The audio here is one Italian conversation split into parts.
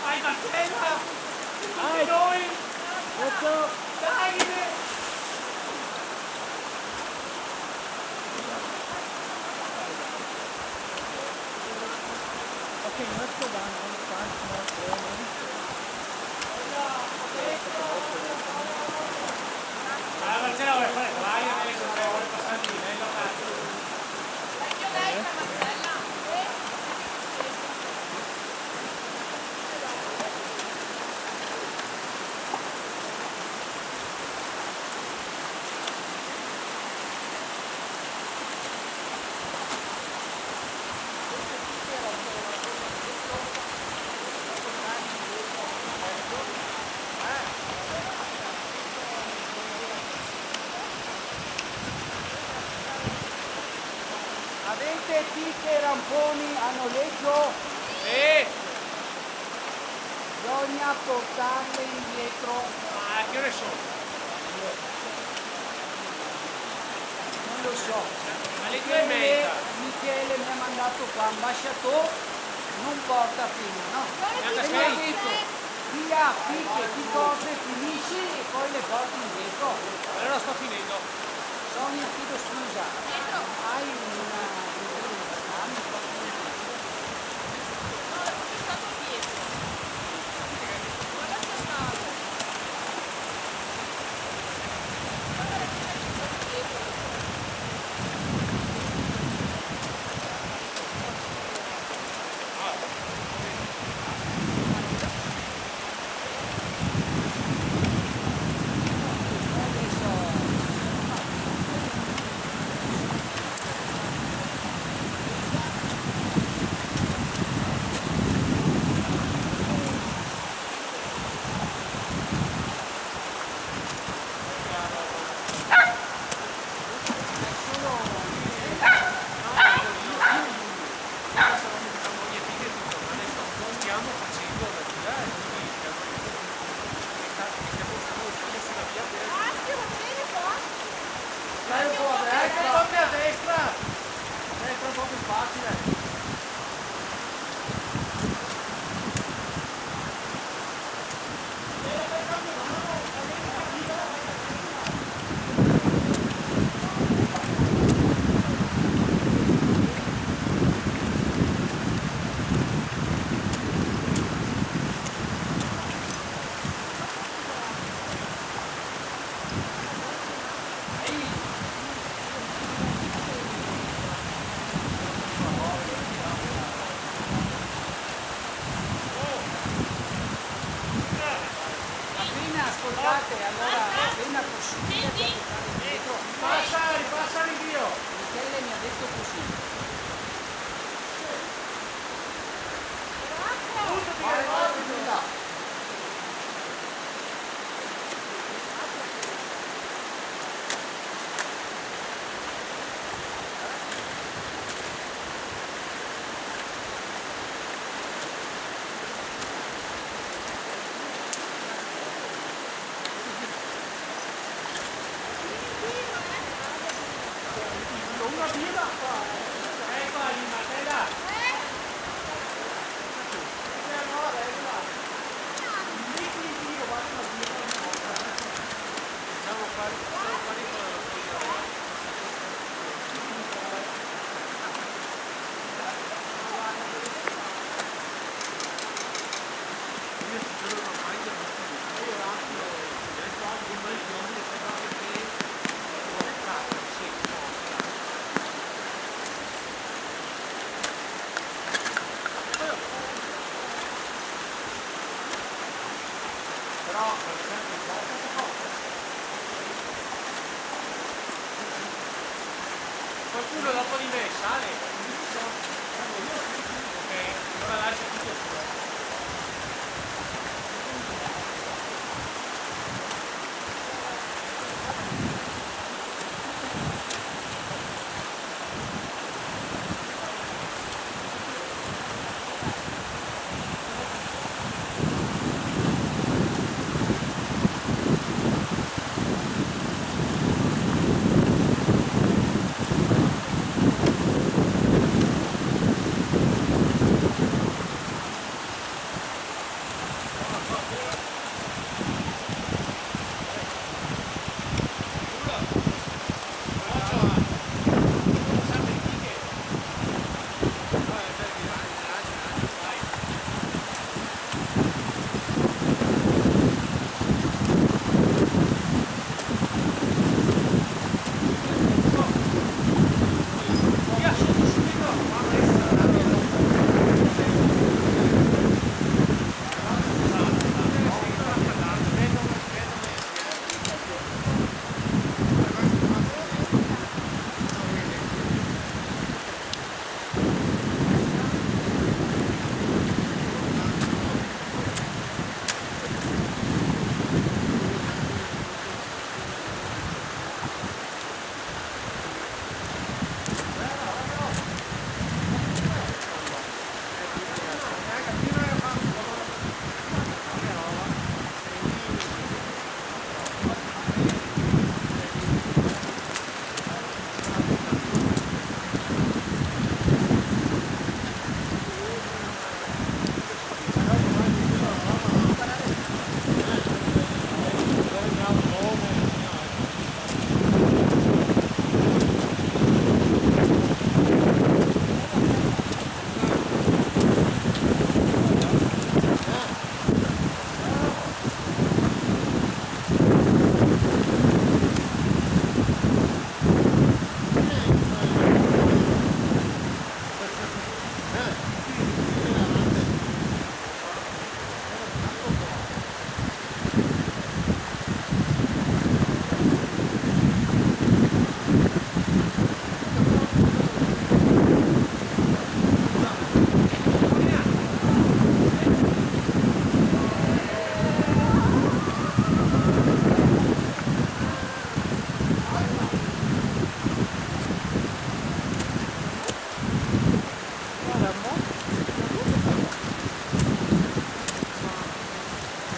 Hi, Marcella! Hi! Going? What's up? Davide! Okay, let's go down on the front, more slowly. Marcella vuole fare l'aria, vuole passare il livello, cazzo. Vecchio lei, Marcella! Avete tiche ramponi a noleggio? Sì! Bisogna portarle indietro. Ma che ore sono? Non lo so. Alle 2:30. Michele mi ha mandato qua, ambasciatore, non porta prima, no? E mi ha detto, via, picche, ti cose, finisci e poi le porti indietro. Allora sto finendo. Sonia, chiedo scusa, hai una... Dai un po' a destra! Torni a destra! Destra è un po' più facile! Ascoltate, allora appena possibile per giocare indietro. Ripassa rinvio! Michele mi ha detto così. Vai, Giulia! Una birra qua! Ecco lì, Marcella! Qualcuno dopo di me sale? Ok, allora lascia tutto fuori.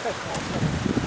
Questa è tosta.